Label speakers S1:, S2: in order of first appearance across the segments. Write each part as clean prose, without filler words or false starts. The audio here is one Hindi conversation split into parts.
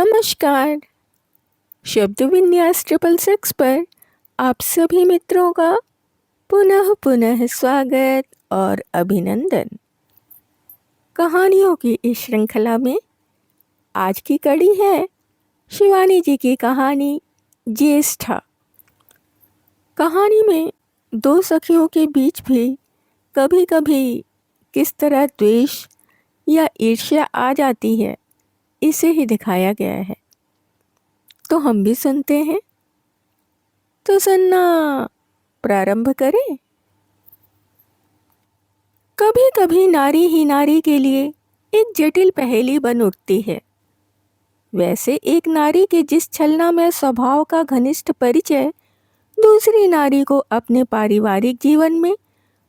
S1: नमस्कार। शब्द विन्यास 666 पर आप सभी मित्रों का पुनः पुनः स्वागत और अभिनंदन। कहानियों की इस श्रृंखला में आज की कड़ी है शिवानी जी की कहानी ज्येष्ठा। कहानी में दो सखियों के बीच भी कभी कभी किस तरह द्वेष या ईर्ष्या आ जाती है, इसे ही दिखाया गया है। तो हम भी सुनते हैं। तो सुनना प्रारंभ करें। कभी कभी नारी ही नारी के लिए एक जटिल पहेली बन उठती है। वैसे एक नारी के जिस छलना में स्वभाव का घनिष्ठ परिचय दूसरी नारी को अपने पारिवारिक जीवन में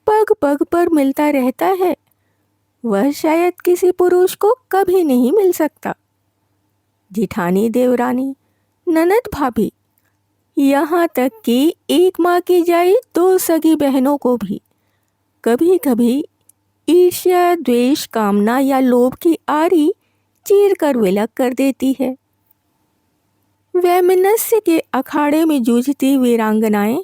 S1: पग पग पर मिलता रहता है, वह शायद किसी पुरुष को कभी नहीं मिल सकता। जिठानी देवरानी, ननद भाभी, यहाँ तक कि एक माँ की जाई दो सगी बहनों को भी कभी कभी ईर्ष्या, द्वेष, कामना या लोभ की आरी चीर कर विलग कर देती है। वैमनस्य के अखाड़े में जूझती वीरांगनाएं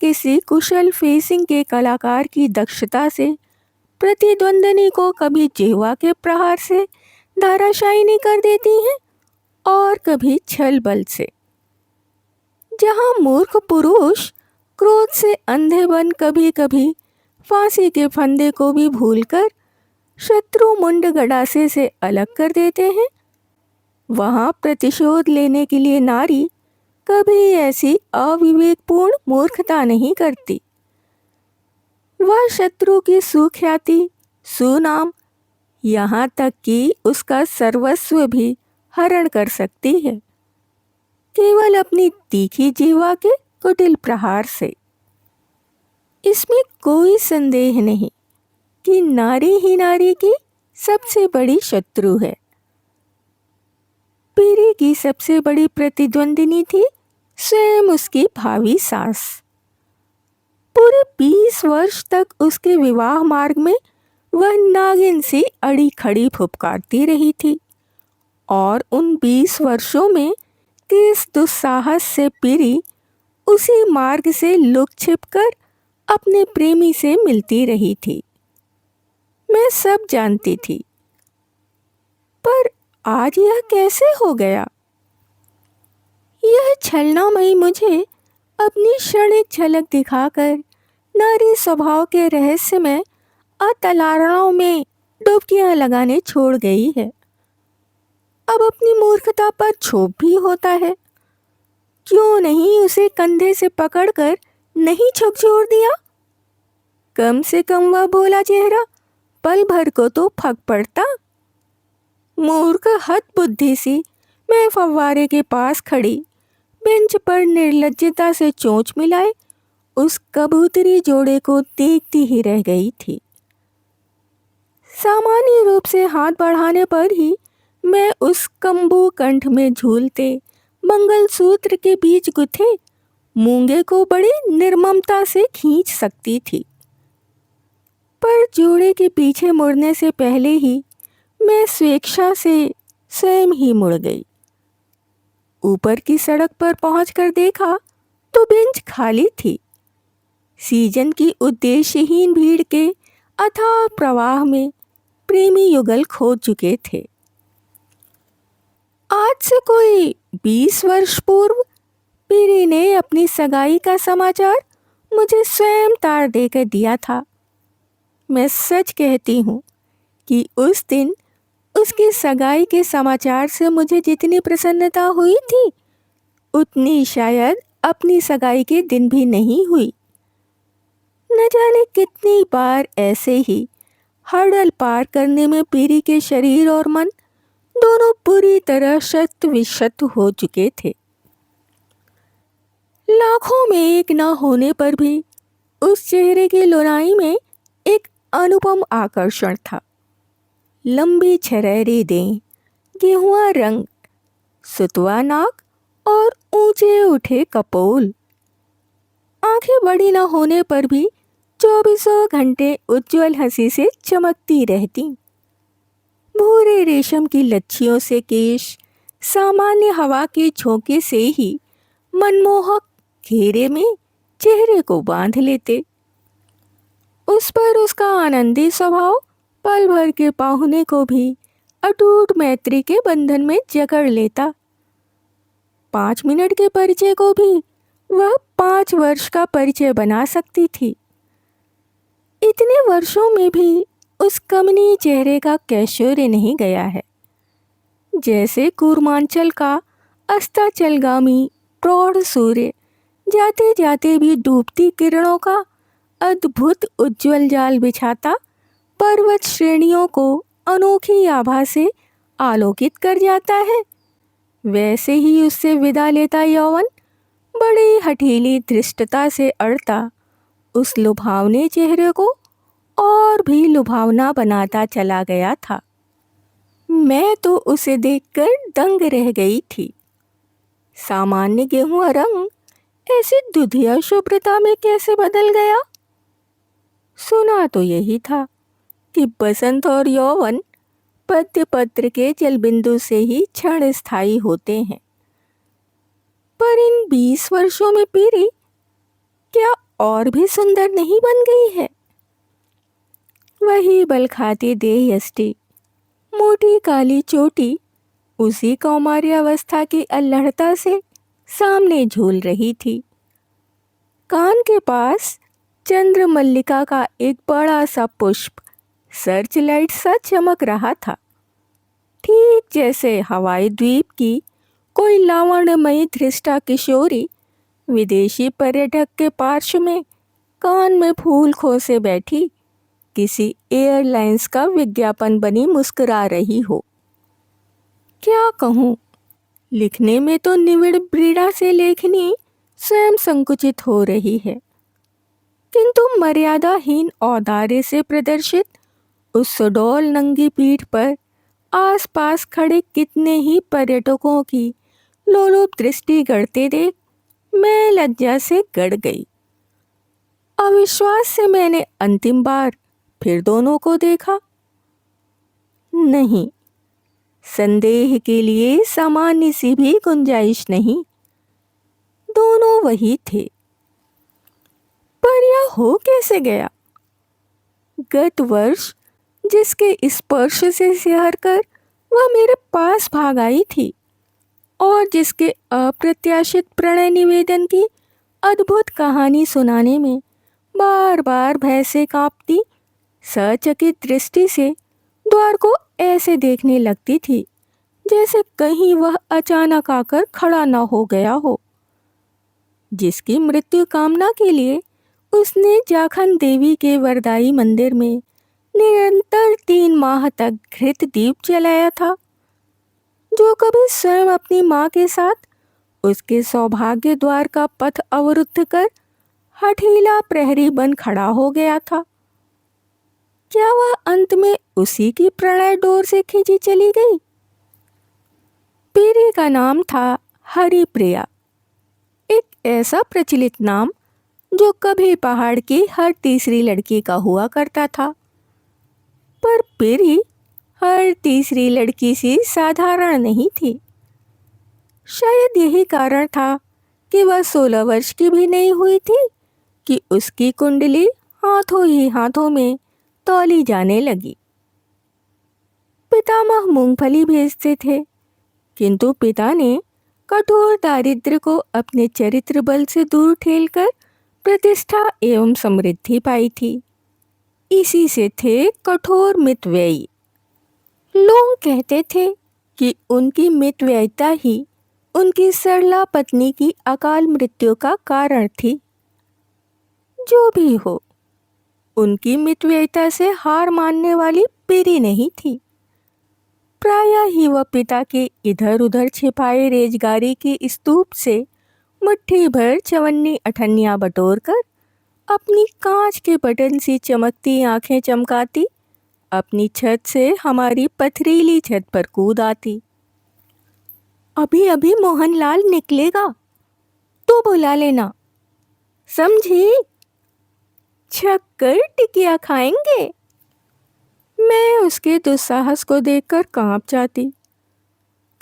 S1: किसी कुशल फेसिंग के कलाकार की दक्षता से प्रतिद्वंदनी को कभी जिह्वा के प्रहार से धाराशायी कर देती हैं और कभी छल बल से। जहां मूर्ख पुरुष क्रोध से अंधे बन कभी कभी फांसी के फंदे को भी भूलकर शत्रु मुंड गड़ासे से अलग कर देते हैं, वहां प्रतिशोध लेने के लिए नारी कभी ऐसी अविवेकपूर्ण मूर्खता नहीं करती। वह शत्रु की सुख्याति, सुनाम, यहाँ तक कि उसका सर्वस्व भी हरण कर सकती है, केवल अपनी तीखी जीवा के कुटिल प्रहार से। इसमें कोई संदेह नहीं कि नारी ही नारी की सबसे बड़ी शत्रु है। पीरी की सबसे बड़ी प्रतिद्वंदिनी थी स्वयं उसकी भावी सास। पूरे 20 वर्ष तक उसके विवाह मार्ग में वह नागिन सी अड़ी खड़ी फुफकारती रही थी और उन 20 वर्षों में किस दुस्साहस से पीरी उसी मार्ग से लुक छिप कर अपने प्रेमी से मिलती रही थी, मैं सब जानती थी। पर आज यह कैसे हो गया? यह छलनामयी मुझे अपनी क्षणिक झलक दिखाकर नारी स्वभाव के रहस्य में अतलारणों में डुबकियां लगाने छोड़ गई है। अब अपनी मूर्खता पर क्षोभ भी होता है। क्यों नहीं उसे कंधे से पकड़कर नहीं झकझोर दिया? कम से कम वह भोला चेहरा पल भर को तो फक पड़ता। मूर्ख हद बुद्धि सी मैं फव्वारे के पास खड़ी बेंच पर निर्लज्जता से चोंच मिलाए उस कबूतरी जोड़े को देखती ही रह गई थी। सामान्य रूप से हाथ बढ़ाने पर ही मैं उस कंबू कंठ में झूलते मंगलसूत्र के बीच गुथे मूंगे को बड़ी निर्ममता से खींच सकती थी, पर जोड़े के पीछे मुड़ने से पहले ही मैं स्वेच्छा से स्वयं ही मुड़ गई। ऊपर की सड़क पर पहुंचकर देखा तो बेंच खाली थी। सीजन की उद्देश्यहीन भीड़ के अथाह प्रवाह में प्रेमी युगल खो चुके थे। आज से कोई 20 वर्ष पूर्व पीरी ने अपनी सगाई का समाचार मुझे स्वयं तार देकर दिया था। मैं सच कहती हूँ कि उस दिन उसकी सगाई के समाचार से मुझे जितनी प्रसन्नता हुई थी उतनी शायद अपनी सगाई के दिन भी नहीं हुई। न जाने कितनी बार ऐसे ही हर्डल पार करने में पीरी के शरीर और मन दोनों पूरी तरह शत विशत हो चुके थे। लाखों में एक न होने पर भी उस चेहरे की लोनाई में एक अनुपम आकर्षण था। लंबी छरेरी दें, गेहुआ रंग, सुतवा नाक और ऊंचे उठे कपोल। आंखें बड़ी न होने पर भी 24 घंटे उज्जवल हंसी से चमकती रहती। भूरे रेशम की लच्छियों से केश सामान्य हवा के झोंके से ही मनमोहक घेरे में चेहरे को बांध लेते। उस पर उसका आनंदी स्वभाव पल भर के पाहुने को भी अटूट मैत्री के बंधन में जकड़ लेता। 5 मिनट के परिचय को भी वह 5 वर्ष का परिचय बना सकती थी। इतने वर्षों में भी उस कमनीय चेहरे का कैशोर्य नहीं गया है। जैसे कूर्मांचल का अस्ताचलगामी प्रौढ़ सूर्य जाते जाते भी डूबती किरणों का अद्भुत उज्ज्वल जाल बिछाता पर्वत श्रेणियों को अनोखी आभा से आलोकित कर जाता है, वैसे ही उससे विदा लेता यौवन बड़ी हठीली धृष्टता से अड़ता उस लुभावने चेहरे को और भी लुभावना बनाता चला गया था। मैं तो उसे देखकर दंग रह गई थी। सामान्य गेहूं रंग ऐसी दुधिया शुभ्रता में कैसे बदल गया? सुना तो यही था कि बसंत और यौवन पद्य पत्र के जलबिंदु से ही क्षण स्थायी होते हैं, पर इन 20 वर्षों में पीरी क्या और भी सुंदर नहीं बन गई है? वही बलखाती देह यष्टि, मोटी काली चोटी उसी कौमार्यावस्था की अल्लढ़ता से सामने झूल रही थी। कान के पास चंद्र मल्लिका का एक बड़ा सा पुष्प सर्च लाइट सा चमक रहा था, ठीक जैसे हवाई द्वीप की कोई लावण्यमयी धृष्टा किशोरी विदेशी पर्यटक के पार्श्व में कान में फूल खोसे बैठी किसी एयरलाइंस का विज्ञापन बनी मुस्कुरा रही हो। क्या कहूँ, लिखने में तो निविड़ ब्रीड़ा से लेखनी स्वयं संकुचित हो रही है, किंतु मर्यादाहीन औदार्य से प्रदर्शित उस सुडौल नंगी पीठ पर आसपास खड़े कितने ही पर्यटकों की लोलुप दृष्टि गड़ते देख मैं लज्जा से गड़ गई। अविश्वास से मैंने अंतिम बार फिर दोनों को देखा। नहीं, संदेह के लिए सामान्य सी भी गुंजाइश नहीं, दोनों वही थे। पर यह हो कैसे गया? गत वर्ष जिसके स्पर्श से सिहर कर वह मेरे पास भाग आई थी और जिसके अप्रत्याशित प्रणय निवेदन की अद्भुत कहानी सुनाने में बार बार भय से कांपती सचकित दृष्टि से द्वार को ऐसे देखने लगती थी जैसे कहीं वह अचानक आकर खड़ा न हो गया हो, जिसकी मृत्यु कामना के लिए उसने जाखन देवी के वरदाई मंदिर में निरंतर 3 माह तक घृत दीप जलाया था, जो कभी स्वयं अपनी माँ के साथ उसके सौभाग्य द्वार का पथ अवरुद्ध कर हठीला प्रहरी बन खड़ा हो गया था। क्या वह अंत में उसी की प्रणय डोर से खींची चली गई? पीरी का नाम था हरिप्रिया, एक ऐसा प्रचलित नाम जो कभी पहाड़ की हर तीसरी लड़की का हुआ करता था। पर पीरी हर तीसरी लड़की सी साधारण नहीं थी। शायद यही कारण था कि वह 16 वर्ष की भी नहीं हुई थी कि उसकी कुंडली हाथों ही हाथों में तौली जाने लगी। पितामह मूंगफली भेजते थे, किंतु पिता ने कठोर दारिद्र्य को अपने चरित्र बल से दूर ठेलकर प्रतिष्ठा एवं समृद्धि पाई थी। इसी से थे कठोर मितव्ययी। लोग कहते थे कि उनकी मितव्ययिता ही उनकी सरला पत्नी की अकाल मृत्यु का कारण थी। जो भी हो, उनकी मितव्ययिता से हार मानने वाली पीरी नहीं थी। प्रायः ही वह पिता के इधर उधर छिपाए रेजगारी की स्तूप से मुट्ठी भर चवन्नी अठन्नियाँ बटोर कर अपनी कांच के बटन सी चमकती आंखें चमकाती अपनी छत से हमारी पथरीली छत पर कूद आती। अभी अभी मोहनलाल निकलेगा तो बुला लेना, समझी? छक कर टिकिया खाएंगे। मैं उसके दुस्साहस को देखकर कांप जाती।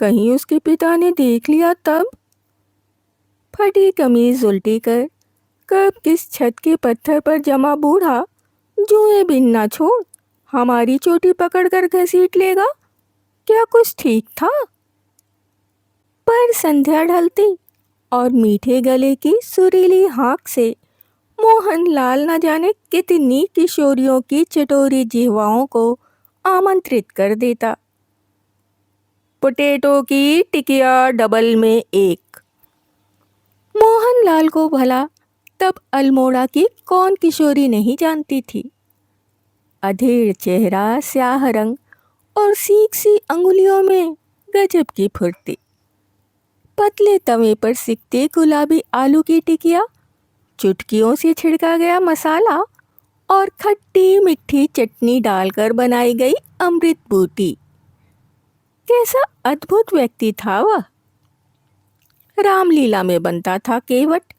S1: कहीं उसके पिता ने देख लिया तब। फटी कमीज उल्टी कर कब किस छत के पत्थर पर जमा बूढ़ा जुए बिन ना छोड़ हमारी चोटी पकड़कर घसीट लेगा, क्या कुछ ठीक था? पर संध्या ढलती और मीठे गले की सुरीली हाँक से मोहन लाल न जाने कितनी किशोरियों की चटोरी जिह्वाओं को आमंत्रित कर देता। पोटैटो की टिकिया डबल में एक। मोहन लाल को भला तब अल्मोड़ा की कौन किशोरी नहीं जानती थी। अधेड़ चेहरा, स्याह रंग और सीख सी अंगुलियों में गजब की फुर्ती। पतले तवे पर सिकते गुलाबी आलू की टिकिया, चुटकियों से छिड़का गया मसाला और खट्टी मीठी चटनी डालकर बनाई गई अमृत बूटी। कैसा अद्भुत व्यक्ति था वह। रामलीला में बनता था केवट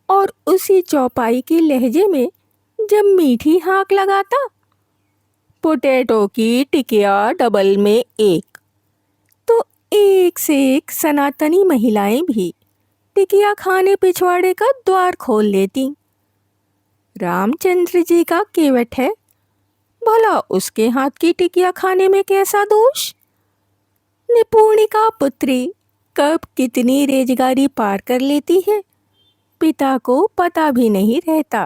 S1: और उसी चौपाई के लहजे में जब मीठी हाँक लगाता, पोटैटो की टिकिया डबल में एक, तो एक से एक सनातनी महिलाएं भी टिकिया खाने पिछवाड़े का द्वार खोल लेती। रामचंद्र जी का केवट है, भला उसके हाथ की टिकिया खाने में कैसा दोष। निपुणिका पुत्री कब कितनी रेजगारी पार कर लेती है, पिता को पता भी नहीं रहता।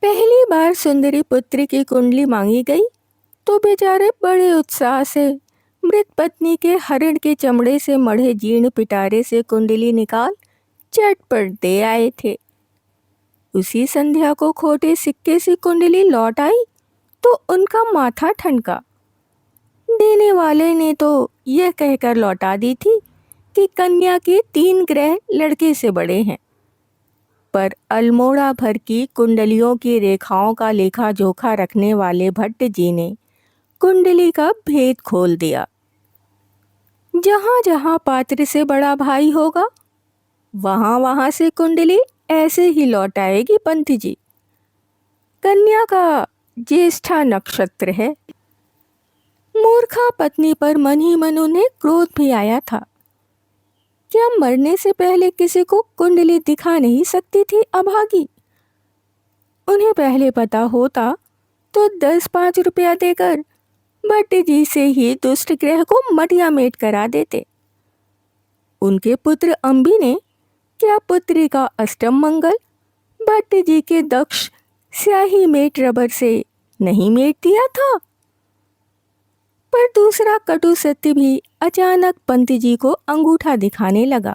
S1: पहली बार सुंदरी पुत्री की कुंडली मांगी गई तो बेचारे बड़े उत्साह से मृत पत्नी के हरिण के चमड़े से मढ़े जीर्ण पिटारे से कुंडली निकाल चटपट दे आए थे। उसी संध्या को खोटे सिक्के से कुंडली लौट आई तो उनका माथा ठनका। देने वाले ने तो यह कहकर लौटा दी थी कि कन्या के 3 ग्रह लड़के से बड़े हैं, पर अल्मोड़ा भर की कुंडलियों की रेखाओं का लेखा जोखा रखने वाले भट्ट जी ने कुंडली का भेद खोल दिया। जहाँ जहाँ पात्र से बड़ा भाई होगा वहाँ वहाँ से कुंडली ऐसे ही लौट आएगी पंत जी। कन्या का ज्येष्ठा नक्षत्र है। मूर्खा पत्नी पर मन ही मन उन्हें क्रोध भी आया था। क्या मरने से पहले किसी को कुंडली दिखा नहीं सकती थी अभागी। उन्हें पहले पता होता तो 10-5 रुपया देकर भट्ट जी से ही दुष्ट ग्रह को मटिया मेट करा देते। उनके पुत्र अंबी ने क्या पुत्री का अष्टम मंगल भट्ट जी के दक्ष स्याही मेट रबर से नहीं मेट दिया था। पर दूसरा कटु सत्य भी अचानक पंत जी को अंगूठा दिखाने लगा।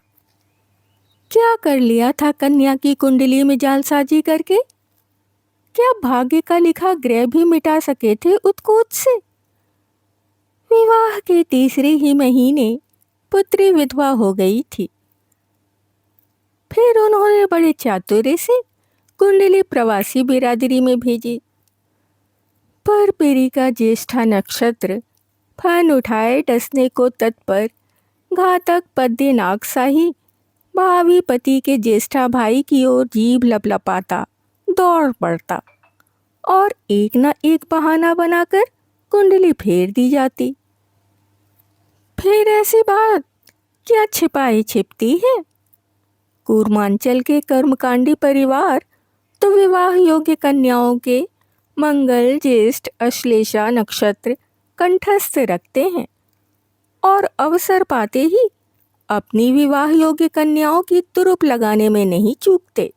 S1: क्या कर लिया था कन्या की कुंडली में जालसाजी करके। क्या भाग्य का लिखा ग्रह भी मिटा सके थे उत्कोच से। विवाह के तीसरे ही महीने पुत्री विधवा हो गई थी। फिर उन्होंने बड़े चातुर्य से कुंडली प्रवासी बिरादरी में भेजी, पर पेरी का ज्येष्ठा नक्षत्र फन उठाए डसने को तत्पर घातक पद्य नागसाही भावी पति के ज्येष्ठा भाई की ओर जीभ लपलपाता दौड़ पड़ता और एक न एक बहाना बनाकर कुंडली फेर दी जाती। फिर ऐसी बात क्या छिपाई छिपती है। कूर्मांचल के कर्मकांडी परिवार तो विवाह योग्य कन्याओं के मंगल ज्येष्ठ अश्लेषा नक्षत्र कंठस्थ रखते हैं और अवसर पाते ही अपनी विवाह योग्य कन्याओं की तुरुप लगाने में नहीं चूकते।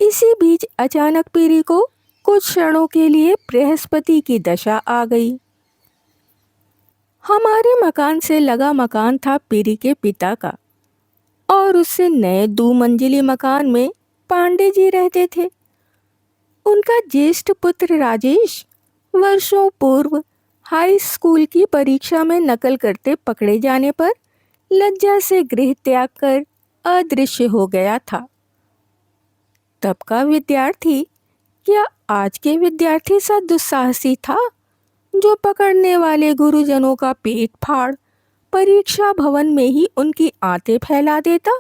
S1: इसी बीच अचानक पीरी को कुछ क्षणों के लिए बृहस्पति की दशा आ गई। हमारे मकान से लगा मकान था पीरी के पिता का और उससे नए 2 मंजिली मकान में पांडे जी रहते थे। उनका ज्येष्ठ पुत्र राजेश वर्षों पूर्व हाई स्कूल की परीक्षा में नकल करते पकड़े जाने पर लज्जा से गृह त्याग कर अदृश्य हो गया था। तब का विद्यार्थी क्या आज के विद्यार्थी सा दुस्साहसी था जो पकड़ने वाले गुरुजनों का पेट फाड़ परीक्षा भवन में ही उनकी आंतें फैला देता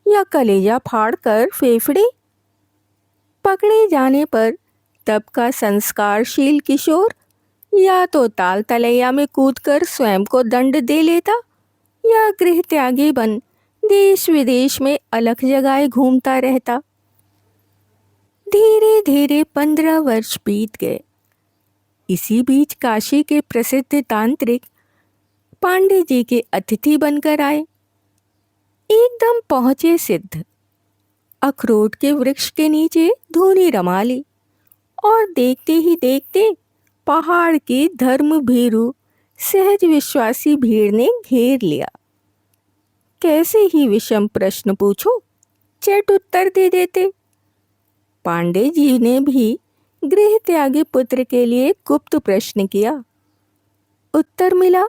S1: या कलेजा फाड़ कर फेफड़े। पकड़े जाने पर तब का संस्कारशील किशोर या तो ताल तलैया में कूदकर स्वयं को दंड दे लेता, या गृह त्यागी बन देश विदेश में अलग जगह घूमता रहता। धीरे धीरे 15 वर्ष बीत गए। इसी बीच काशी के प्रसिद्ध तांत्रिक पांडे जी के अतिथि बनकर आए। एकदम पहुंचे सिद्ध, अखरोट के वृक्ष के नीचे धूनी रमा ली और देखते ही देखते पहाड़ की धर्म भीरू सहज विश्वासी भीड़ ने घेर लिया। कैसे ही विषम प्रश्न पूछो, चट उत्तर दे देते। पांडे जी ने भी गृह त्यागी पुत्र के लिए गुप्त प्रश्न किया। उत्तर मिला,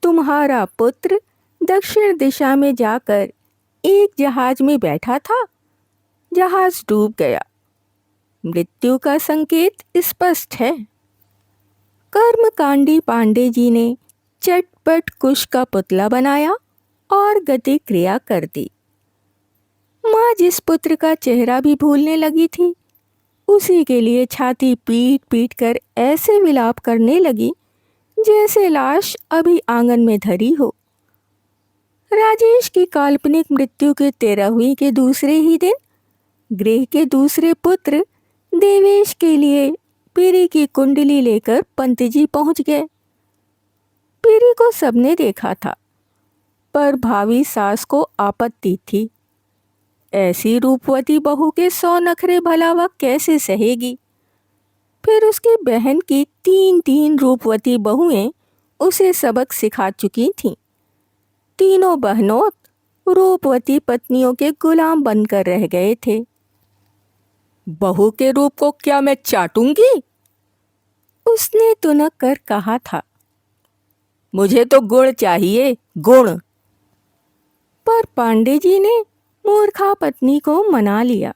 S1: तुम्हारा पुत्र दक्षिण दिशा में जाकर एक जहाज में बैठा था। जहाज डूब गया। मृत्यु का संकेत स्पष्ट है। कर्मकांडी पांडे जी ने चटपट कुश का पुतला बनाया और गति क्रिया कर दी। माँ जिस पुत्र का चेहरा भी भूलने लगी थी, उसी के लिए छाती पीट पीट कर ऐसे विलाप करने लगी जैसे लाश अभी आंगन में धरी हो। राजेश की काल्पनिक मृत्यु के 13वीं के दूसरे ही दिन गृह के दूसरे पुत्र देवेश के लिए पीरी की कुंडली लेकर पंत जी पहुंच गए। पीरी को सबने देखा था, पर भावी सास को आपत्ति थी। ऐसी रूपवती बहू के 100 नखरे भला वह कैसे सहेगी। फिर उसकी बहन की 3 रूपवती बहुएं उसे सबक सिखा चुकी थीं। तीनों बहनों रूपवती पत्नियों के गुलाम बनकर रह गए थे। बहू के रूप को क्या मैं चाटूंगी? उसने तुनक कर कहा था। मुझे तो गुण चाहिए, गुण। पर पांडे जी ने मूर्खा पत्नी को मना लिया।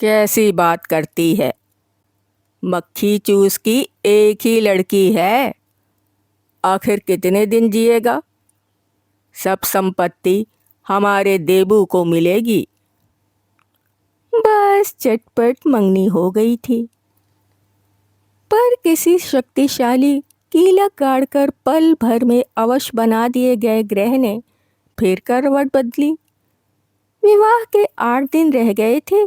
S1: कैसी बात करती है, मक्खी चूस की एक ही लड़की है, आखिर कितने दिन जिएगा? सब संपत्ति हमारे देबू को मिलेगी। बस चटपट मंगनी हो गई थी। पर किसी शक्तिशाली कीलक गाड़कर पल भर में अवश बना दिए गए ग्रह ने फिर करवट बदली। विवाह के 8 दिन रह गए थे।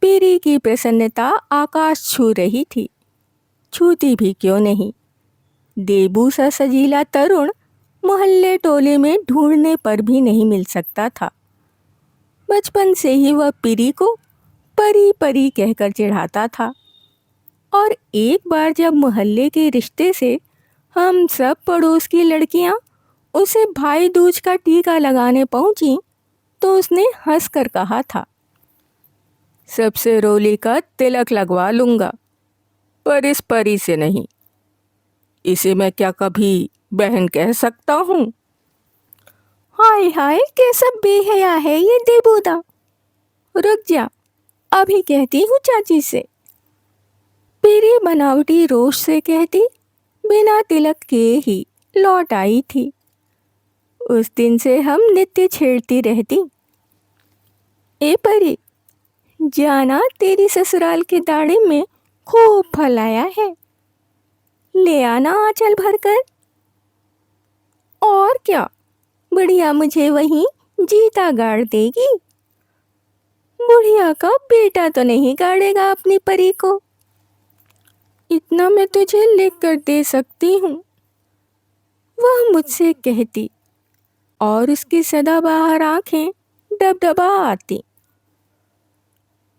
S1: पीरी की प्रसन्नता आकाश छू रही थी। छूती भी क्यों नहीं। देबू सा सजीला तरुण मोहल्ले टोले में ढूंढने पर भी नहीं मिल सकता था। बचपन से ही वह पीरी को परी परी कहकर चिढ़ाता था। और एक बार जब मोहल्ले के रिश्ते से हम सब पड़ोस की लड़कियां उसे भाई दूज का टीका लगाने पहुंची, तो उसने हंसकर कहा था, सबसे रोली का तिलक लगवा लूंगा, पर इस परी से नहीं। इसे मैं क्या कभी बहन कह सकता हूँ? हाय हाय, कैसा बेहया है ये देबूदा। रुक जा, अभी कहती हूँ चाची से। पीरी बनावटी रोष से कहती बिना तिलक के ही लौट आई थी। उस दिन से हम नित्य छेड़ती रहती। ए परी, जाना तेरी ससुराल के दाढ़ी में खूब फल आया है, ले आना आंचल भरकर। और क्या, बुढ़िया मुझे वहीं जीता गाड़ देगी। बुढ़िया का बेटा तो नहीं गाड़ेगा अपनी परी को। इतना मैं तुझे लिख कर दे सकती हूँ, वह मुझसे कहती, और उसकी सदाबहार आंखें डबडबा आती।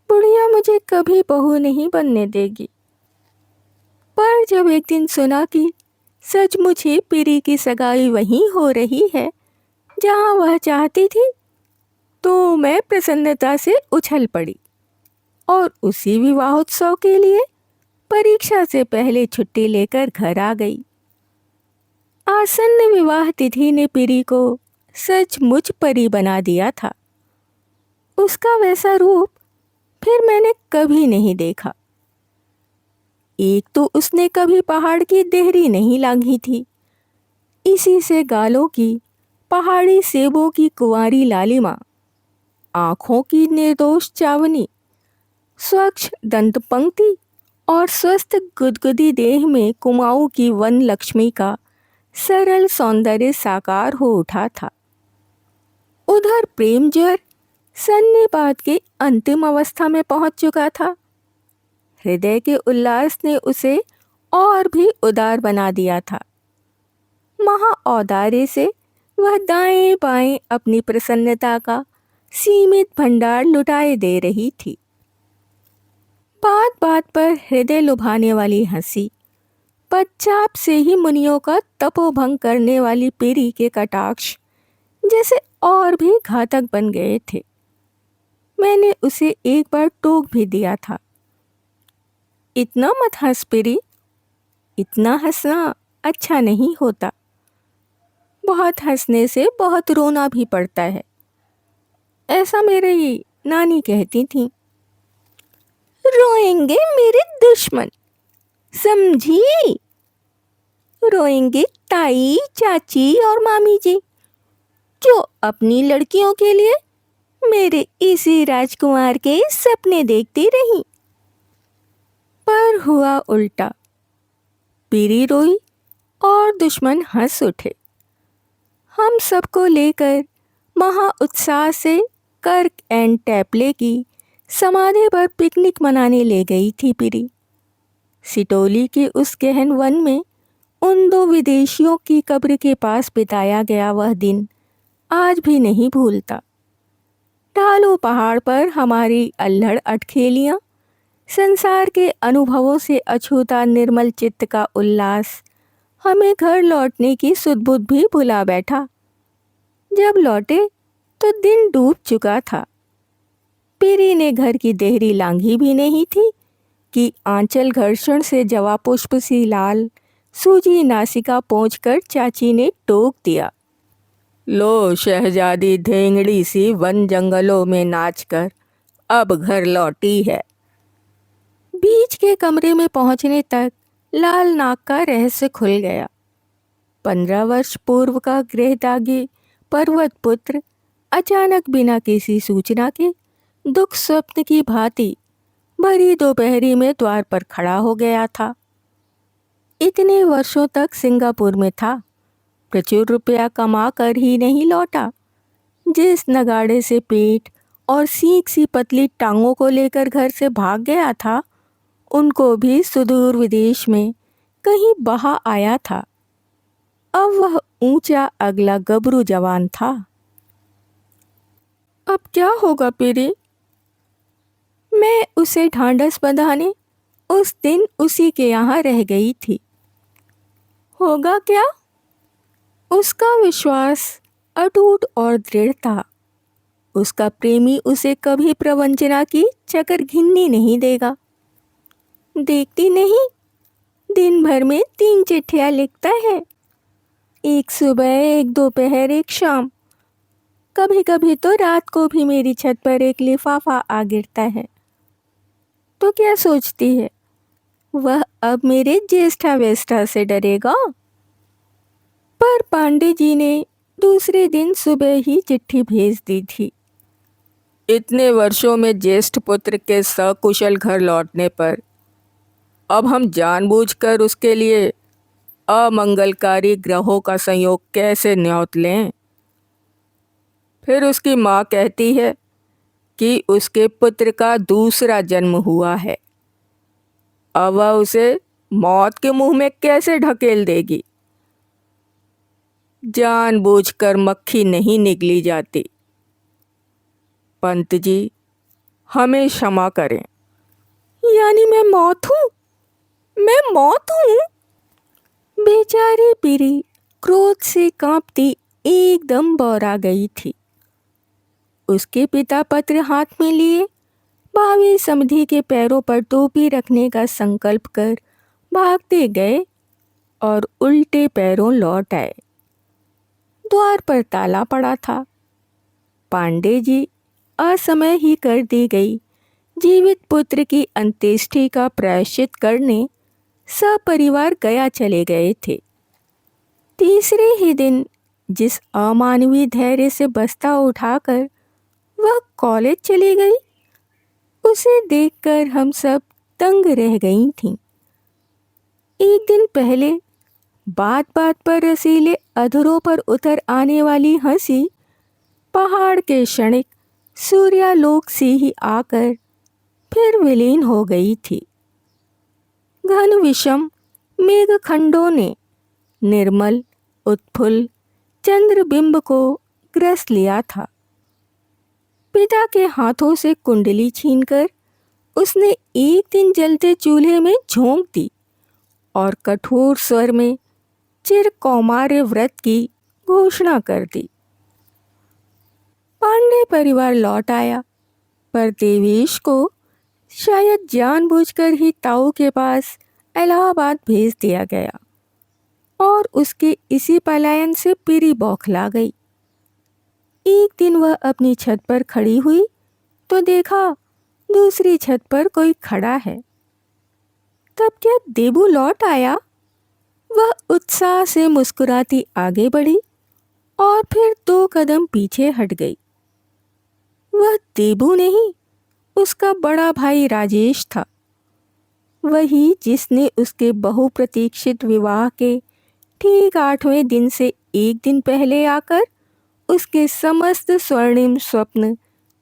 S1: बुढ़िया मुझे कभी बहू नहीं बनने देगी। पर जब एक दिन सुना कि सचमुच ही पीरी की सगाई वहीं हो रही है जहाँ वह चाहती थी, तो मैं प्रसन्नता से उछल पड़ी और उसी विवाहोत्सव के लिए परीक्षा से पहले छुट्टी लेकर घर आ गई। आसन्न विवाह तिथि ने पीरी को सचमुच परी बना दिया था। उसका वैसा रूप फिर मैंने कभी नहीं देखा। एक तो उसने कभी पहाड़ की देहरी नहीं लांघी थी। इसी से गालों की पहाड़ी सेबों की कुंवारी लालिमा, आँखों की निर्दोष चावनी, स्वच्छ दंत पंक्ति और स्वस्थ गुदगुदी देह में कुमाऊं की वन लक्ष्मी का सरल सौंदर्य साकार हो उठा था। उधर प्रेम ज्वर सन्निपात के अंतिम अवस्था में पहुंच चुका था। हृदय के उल्लास ने उसे और भी उदार बना दिया था। महा औदार्य से वह दाएं बाएं अपनी प्रसन्नता का सीमित भंडार लुटाए दे रही थी। बात बात पर हृदय लुभाने वाली हंसी, पश्चात से ही मुनियों का तपोभंग करने वाली पीरी के कटाक्ष जैसे और भी घातक बन गए थे। मैंने उसे एक बार टोक भी दिया था, इतना मत हंस पीरी, इतना हंसना अच्छा नहीं होता। बहुत हंसने से बहुत रोना भी पड़ता है, ऐसा मेरी नानी कहती थी। रोएंगे मेरे दुश्मन, समझी? रोएंगे ताई, चाची और मामी जी, जो अपनी लड़कियों के लिए मेरे इसी राजकुमार के सपने देखती रही। पर हुआ उल्टा। पीरी रोई और दुश्मन हंस उठे। हम सबको लेकर महा उत्साह से कर्क एंड टैपले की समाधि पर पिकनिक मनाने ले गई थी पीरी। सिटोली के उस गहन वन में उन दो विदेशियों की कब्र के पास बिताया गया वह दिन आज भी नहीं भूलता। ढालू पहाड़ पर हमारी अल्हड़ अटखेलियाँ, संसार के अनुभवों से अछूता निर्मल चित्त का उल्लास हमें घर लौटने की सुध-बुध भी भुला बैठा। जब लौटे तो दिन डूब चुका था। पीरी ने घर की देहरी लांघी भी नहीं थी कि आंचल घर्षण से जवा पुष्प सी लाल सूजी नासिका पोंछकर चाची ने टोक दिया। लो शहजादी धेंगड़ी सी वन जंगलों में नाचकर अब घर लौटी है। बीच के कमरे में पहुंचने तक लाल नाग का रहस्य खुल गया। 15 वर्ष पूर्व का गृहदागी पर्वत पुत्र अचानक बिना किसी सूचना के दुख स्वप्न की भांति भरी दोपहरी में द्वार पर खड़ा हो गया था। इतने वर्षों तक सिंगापुर में था, प्रचुर रुपया कमा कर ही नहीं लौटा। जिस नगाड़े से पेट और सीख सी पतली टांगों को लेकर घर से भाग गया था, उनको भी सुदूर विदेश में कहीं बहा आया था। अब वह ऊंचा अगला गबरू जवान था। अब क्या होगा पीरी? मैं उसे ढांढस बंधाने उस दिन उसी के यहाँ रह गई थी। होगा क्या? उसका विश्वास अटूट और दृढ़ था। उसका प्रेमी उसे कभी प्रवंचना की चकर घिन्नी नहीं देगा। देखती नहीं, दिन भर में 3 चिट्ठियाँ लिखता है, एक सुबह, एक दोपहर, एक शाम। कभी कभी तो रात को भी मेरी छत पर एक लिफाफा आ गिरता है। तो क्या सोचती है, वह अब मेरे ज्येष्ठावेष्टा से डरेगा? पर पांडे जी ने दूसरे दिन सुबह ही चिट्ठी भेज दी थी। इतने वर्षों में ज्येष्ठ पुत्र के सकुशल घर लौटने पर अब हम जानबूझकर उसके लिए अमंगलकारी ग्रहों का संयोग कैसे न्योत लें? फिर उसकी माँ कहती है कि उसके पुत्र का दूसरा जन्म हुआ है। अब वह उसे मौत के मुंह में कैसे ढकेल देगी? जानबूझकर मक्खी नहीं निगली जाती। पंत जी, हमें क्षमा करें। यानी मैं मौत हूँ? मैं मौत हूँ? बेचारी पीरी क्रोध से कांपती एकदम बौरा गई थी। उसके पिता पत्र हाथ में लिए भावी समधी के पैरों पर टोपी रखने का संकल्प कर भागते गए और उल्टे पैरों लौट आए। द्वार पर ताला पड़ा था। पांडे जी असमय ही कर दी गई जीवित पुत्र की अंत्येष्टि का प्रायश्चित करने सपरिवार गया चले गए थे। तीसरे ही दिन जिस अमानवीय धैर्य से बस्ता उठाकर वह कॉलेज चली गई, उसे देखकर हम सब दंग रह गई थीं। एक दिन पहले बात बात पर रसीले अधरों पर उतर आने वाली हंसी पहाड़ के क्षणिक सूर्यालोक से ही आकर फिर विलीन हो गई थी। घन विषम मेघखंडों ने निर्मल उत्फुल्ल चंद्रबिंब को ग्रस लिया था। पिता के हाथों से कुंडली छीनकर उसने एक दिन जलते चूल्हे में झोंक दी और कठोर स्वर में चिर कौमार्य व्रत की घोषणा कर दी। पांडे परिवार लौट आया, पर देवेश को शायद जानबूझकर ही ताऊ के पास इलाहाबाद भेज दिया गया और उसके इसी पलायन से पीरी बौखला गई। एक दिन वह अपनी छत पर खड़ी हुई तो देखा दूसरी छत पर कोई खड़ा है। तब क्या देबू लौट आया? वह उत्साह से मुस्कुराती आगे बढ़ी और फिर 2 कदम पीछे हट गई। वह देबू नहीं, उसका बड़ा भाई राजेश था, वही जिसने उसके बहुप्रतीक्षित विवाह के ठीक 8वें दिन से एक दिन पहले आकर उसके समस्त स्वर्णिम स्वप्न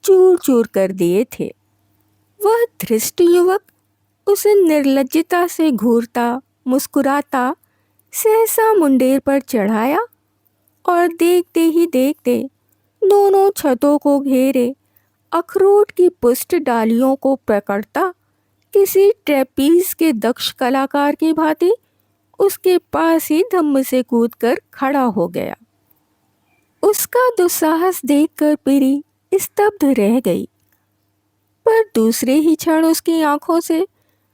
S1: चूर चूर कर दिए थे। वह धृष्ट युवक उसे निर्लज्जता से घूरता मुस्कुराता सहसा मुंडेर पर चढ़ाया और देखते ही देखते दोनों छतों को घेरे अखरोट की पुष्ट डालियों को पकड़ता किसी ट्रेपीज के दक्ष कलाकार की भांति उसके पास ही धम्म से कूदकर खड़ा हो गया। उसका दुस्साहस देखकर पीरी स्तब्ध रह गई, पर दूसरे ही क्षण उसकी आंखों से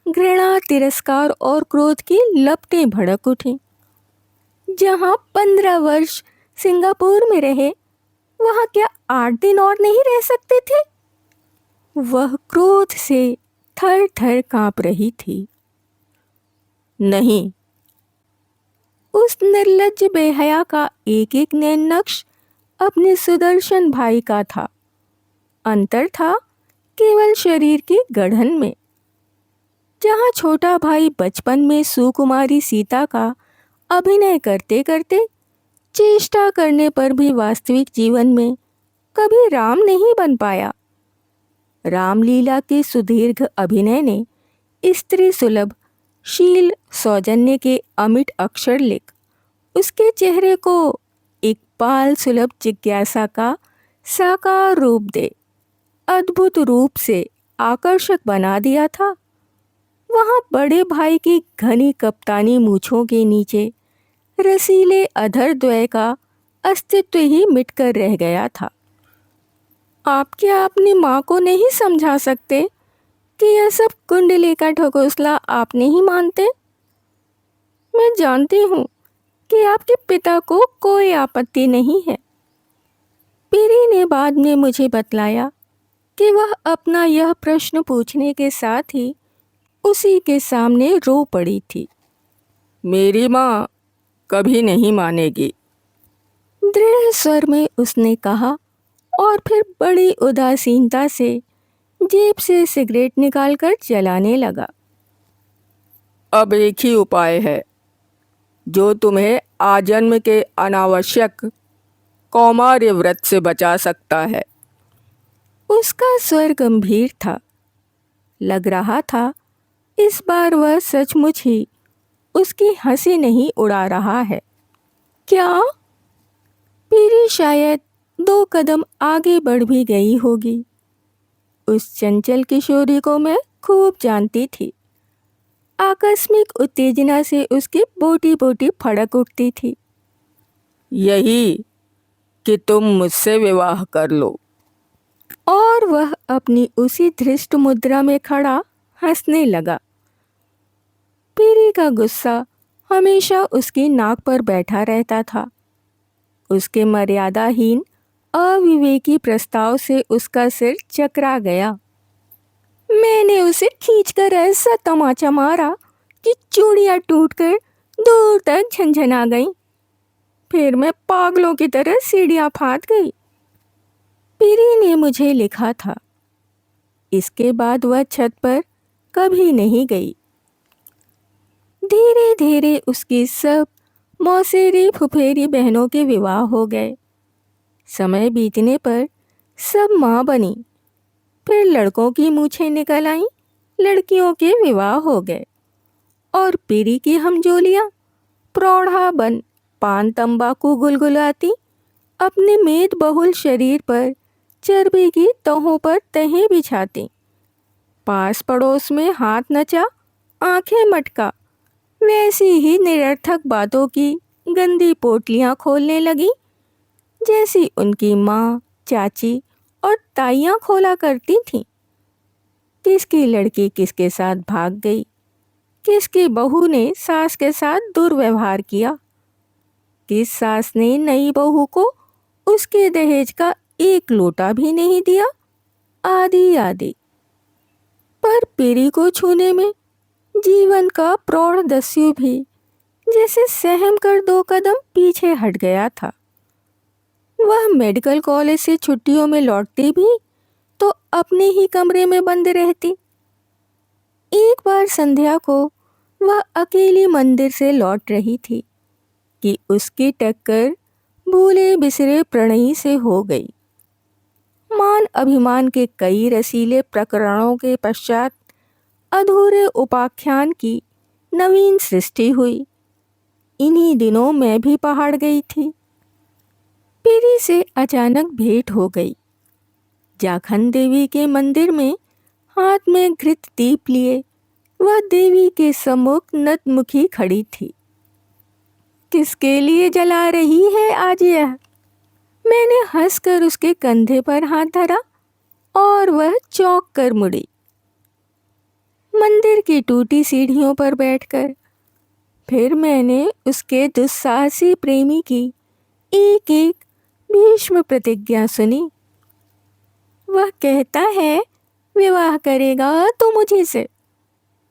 S1: घृणा, तिरस्कार और क्रोध की लपटें भड़क उठीं। जहां 15 वर्ष सिंगापुर में रहे, वहां क्या 8 दिन और नहीं रह सकते थे? वह क्रोध से थर थर कांप रही थी। नहीं, उस निर्लज्ज बेहया का एक एक नैन नक्श अपने सुदर्शन भाई का था। अंतर था केवल शरीर की गढ़न में। जहां छोटा भाई बचपन में सुकुमारी सीता का अभिनय करते करते चेष्टा करने पर भी वास्तविक जीवन में कभी राम नहीं बन पाया, रामलीला के सुदीर्घ अभिनय ने स्त्री सुलभ शील सौजन्य के अमिट अक्षर लिख उसके चेहरे को एक बाल सुलभ जिज्ञासा का साकार रूप दे अद्भुत रूप से आकर्षक बना दिया था। वहां बड़े भाई की घनी कप्तानी मूछों के नीचे रसीले अधर द्वय का अस्तित्व ही मिटकर रह गया था। आप क्या अपनी माँ को नहीं समझा सकते कि यह सब कुंडली का ढकोसला आप नहीं मानते? मैं जानती हूँ कि आपके पिता को कोई आपत्ति नहीं है। पीरी ने बाद में मुझे बतलाया कि वह अपना यह प्रश्न पूछने के साथ ही उसी के सामने रो पड़ी थी। मेरी माँ कभी नहीं मानेगी, दृढ़ स्वर में उसने कहा और फिर बड़ी उदासीनता से जेब से सिगरेट निकालकर जलाने लगा। अब एक ही उपाय है जो तुम्हें आजन्म के अनावश्यक कौमार्य व्रत से बचा सकता है। उसका स्वर गंभीर था। लग रहा था इस बार वह सचमुच ही उसकी हंसी नहीं उड़ा रहा है। क्या? पीरी शायद 2 कदम आगे बढ़ भी गई होगी। उस चंचल किशोरी को मैं खूब जानती थी। आकस्मिक उत्तेजना से उसकी बोटी बोटी फड़क उठती थी। यही कि तुम मुझसे विवाह कर लो। और वह अपनी उसी धृष्ट मुद्रा में खड़ा हंसने लगा। पीरी का गुस्सा हमेशा उसकी नाक पर बैठा रहता था। उसके मर्यादाहीन अविवेकी प्रस्ताव से उसका सिर चकरा गया। मैंने उसे खींचकर ऐसा तमाचा मारा कि चूड़ियां टूटकर दूर तक झंझना गईं। फिर मैं पागलों की तरह सीढ़ियां फांद गई। पीरी ने मुझे लिखा था। इसके बाद वह छत पर कभी नहीं गई। धीरे धीरे उसकी सब मौसेरी फुफेरी बहनों के विवाह हो गए। समय बीतने पर सब माँ बनी। फिर लड़कों की मूछें निकल आईं, लड़कियों के विवाह हो गए और पीरी की हमजोलियाँ प्रौढ़ा बन पान तंबाकू गुलगुलाती अपने मेद बहुल शरीर पर चर्बी की तहों पर तहें बिछाती। पास पड़ोस में हाथ नचा, आंखें मटका, वैसी ही निरर्थक बातों की गंदी पोटलियां खोलने लगी जैसी उनकी माँ, चाची और ताइयां खोला करती थीं। किसकी लड़की किसके साथ भाग गई, किसकी बहू ने सास के साथ दुर्व्यवहार किया, किस सास ने नई बहू को उसके दहेज का एक लोटा भी नहीं दिया, आदि आदि। पर पीरी को छूने में जीवन का प्रौढ़ दस्यु भी जैसे सहम कर 2 कदम पीछे हट गया था। वह मेडिकल कॉलेज से छुट्टियों में लौटती भी तो अपने ही कमरे में बंद रहती। एक बार संध्या को वह अकेली मंदिर से लौट रही थी कि उसकी टक्कर भूले बिसरे प्रणयी से हो गई। मान अभिमान के कई रसीले प्रकरणों के पश्चात अधूरे उपाख्यान की नवीन सृष्टि हुई। इन्हीं दिनों मैं भी पहाड़ गई थी। पीरी से अचानक भेंट हो गई। जाखन देवी के मंदिर में हाथ में घृत दीप लिए वह देवी के सम्मुख नतमुखी खड़ी थी। किसके लिए जला रही है आज यह? मैंने हंसकर उसके कंधे पर हाथ धरा और वह चौंक कर मुड़ी। मंदिर की टूटी सीढ़ियों पर बैठकर फिर मैंने उसके दुस्साहसी प्रेमी की एक एक भीष्म प्रतिज्ञा सुनी। वह कहता है विवाह करेगा तो मुझे से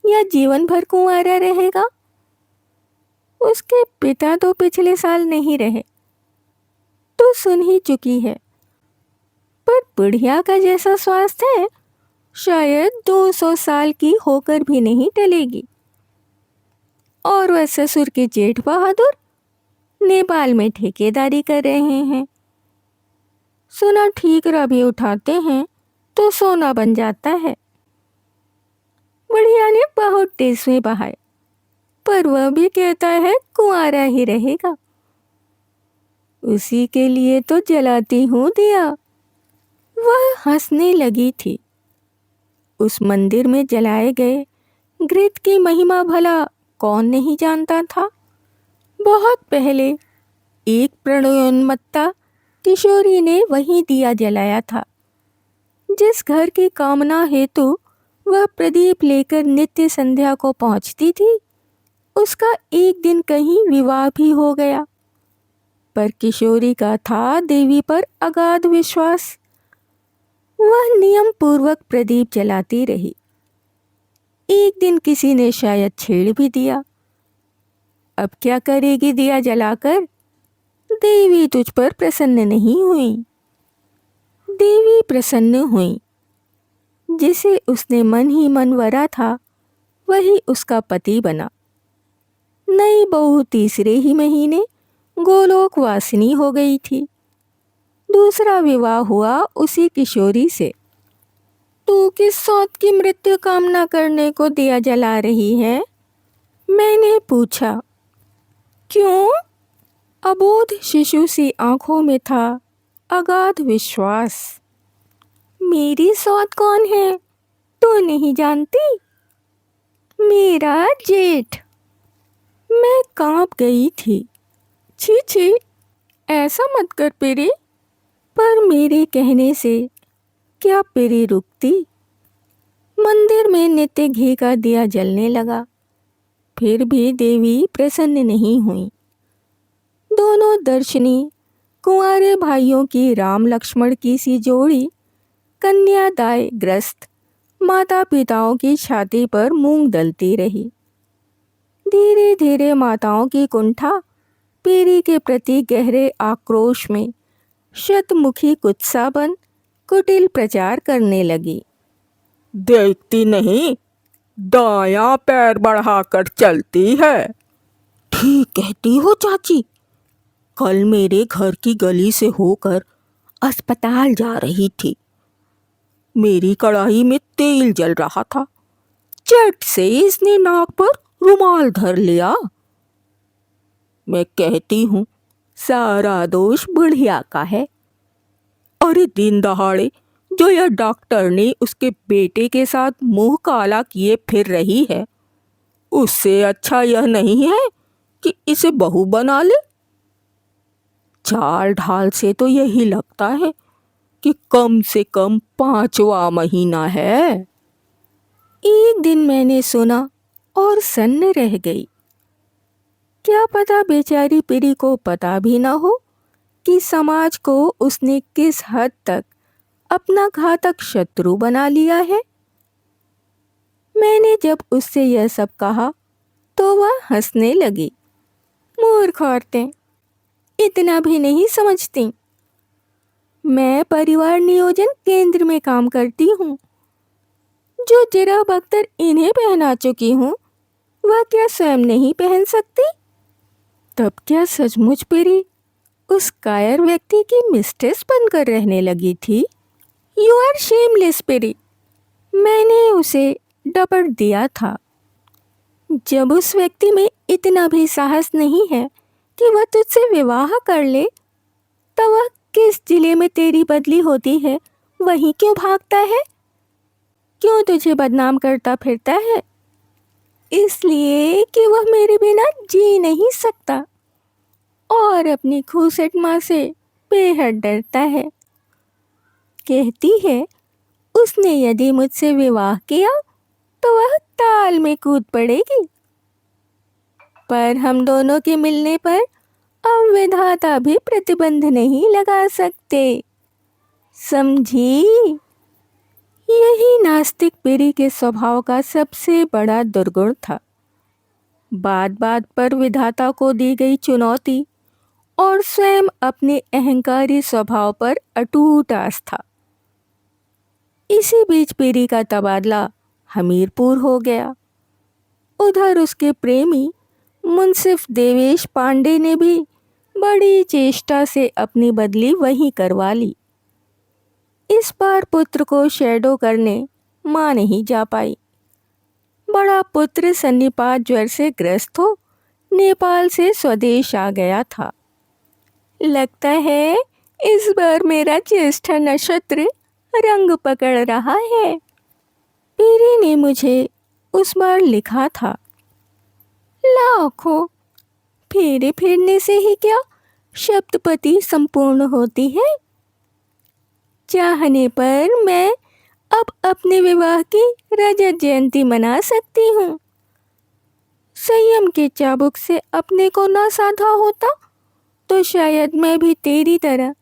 S1: या जीवन भर कुंवारा रहेगा। उसके पिता तो पिछले साल नहीं रहे तो सुन ही चुकी है, पर बुढ़िया का जैसा स्वास्थ्य है शायद 200 साल की होकर भी नहीं टलेगी। और वह ससुर के जेठ बहादुर नेपाल में ठेकेदारी कर रहे हैं। सोना ठीकरा भी उठाते हैं तो सोना बन जाता है। बुढ़िया ने बहुत टेसवे बहाए, पर वह भी कहता है कुंवारा ही रहेगा। उसी के लिए तो जलाती हूँ दिया। वह हंसने लगी थी। उस मंदिर में जलाए गए घृत की महिमा भला कौन नहीं जानता था। बहुत पहले एक प्रणयोन्मत्ता किशोरी ने वहीं दिया जलाया था। जिस घर की कामना हेतु वह प्रदीप लेकर नित्य संध्या को पहुंचती थी, उसका एक दिन कहीं विवाह भी हो गया। पर किशोरी का था देवी पर अगाध विश्वास। वह नियम पूर्वक प्रदीप जलाती रही। एक दिन किसी ने शायद छेड़ भी दिया। अब क्या करेगी दिया जलाकर? देवी तुझ पर प्रसन्न नहीं हुई। देवी प्रसन्न हुई। जिसे उसने मन ही मन वरा था वही उसका पति बना। नई बहू तीसरे ही महीने गोलोक वासिनी हो गई थी। दूसरा विवाह हुआ उसी किशोरी से। तू किस सौत की मृत्यु कामना करने को दिया जला रही है? मैंने पूछा। क्यों? अबोध शिशु सी आंखों में था अगाध विश्वास। मेरी सौत कौन है? तू नहीं जानती? मेरा जेठ। मैं कांप गई थी। छी छी, ऐसा मत कर पीरी। पर मेरे कहने से क्या पीरी रुकती? मंदिर में नित्य घी का दिया जलने लगा। फिर भी देवी प्रसन्न नहीं हुई। दोनों दर्शनी कुंवारे भाइयों की राम लक्ष्मण की सी जोड़ी कन्यादाय ग्रस्त माता पिताओं की छाती पर मूंग दलती रही। धीरे धीरे माताओं की कुंठा पीरी के प्रति गहरे आक्रोश में शतमुखी कुत्सा बन कुटिल प्रचार करने लगी। देखती नहीं,
S2: दायां पैर बढ़ाकर चलती है।
S1: ठीक कहती हो चाची। कल मेरे घर की गली से होकर अस्पताल जा रही थी। मेरी कढ़ाई में तेल जल रहा था। चट से इसने नाक पर रुमाल धर लिया। मैं कहती हूँ सारा दोष बुढ़िया का है। अरे दिन दहाड़े जो यह डॉक्टर ने उसके बेटे के साथ मुंह काला किए फिर रही है, उससे अच्छा यह नहीं है कि इसे बहू बना ले। चाल ढाल से तो यही लगता है कि कम से कम 5वां महीना है। एक दिन मैंने सुना और सन्न रह गई। क्या पता बेचारी पीरी को पता भी ना हो कि समाज को उसने किस हद तक अपना घातक शत्रु बना लिया है। मैंने जब उससे यह सब कहा तो वह हंसने लगी। मूर्ख औरतें इतना भी नहीं समझती। मैं परिवार नियोजन केंद्र में काम करती हूँ। जो जिराब अख्तर इन्हें पहना चुकी हूँ वह क्या स्वयं नहीं पहन सकती? तब क्या सचमुच पेरी उस कायर व्यक्ति की मिस्ट्रेस बनकर रहने लगी थी? You are shameless Pari. मैंने उसे डपट दिया था। जब उस व्यक्ति में इतना भी साहस नहीं है कि वह तुझसे विवाह कर ले, तो वह किस जिले में तेरी बदली होती है वहीं क्यों भागता है? क्यों तुझे बदनाम करता फिरता है? इसलिए कि वह मेरे बिना जी नहीं सकता और अपनी खूसट माँ से बेहद डरता है। कहती है उसने यदि मुझसे विवाह किया तो वह ताल में कूद पड़ेगी। पर हम दोनों के मिलने पर अब विधाता भी प्रतिबंध नहीं लगा सकते, समझी? यही नास्तिक पीरी के स्वभाव का सबसे बड़ा दुर्गुण था। बात बात पर विधाता को दी गई चुनौती और स्वयं अपने अहंकारी स्वभाव पर अटूट आस्था। इसी बीच पीरी का तबादला हमीरपुर हो गया। उधर उसके प्रेमी मुंसिफ देवेश पांडे ने भी बड़ी चेष्टा से अपनी बदली वहीं करवा ली। इस बार पुत्र को शैडो करने मां नहीं जा पाई। बड़ा पुत्र सन्निपात ज्वर से ग्रस्त हो नेपाल से स्वदेश आ गया था। लगता है इस बार मेरा ज्येष्ठ नक्षत्र रंग पकड़ रहा है, पीरी ने मुझे उस बार लिखा था। लाखों फेरे फिरने से ही क्या सप्तपदी संपूर्ण होती है? चाहने पर मैं अब अपने विवाह की रजत जयंती मना सकती हूँ। संयम के चाबुक से अपने को ना साधा होता तो शायद मैं भी तेरी तरह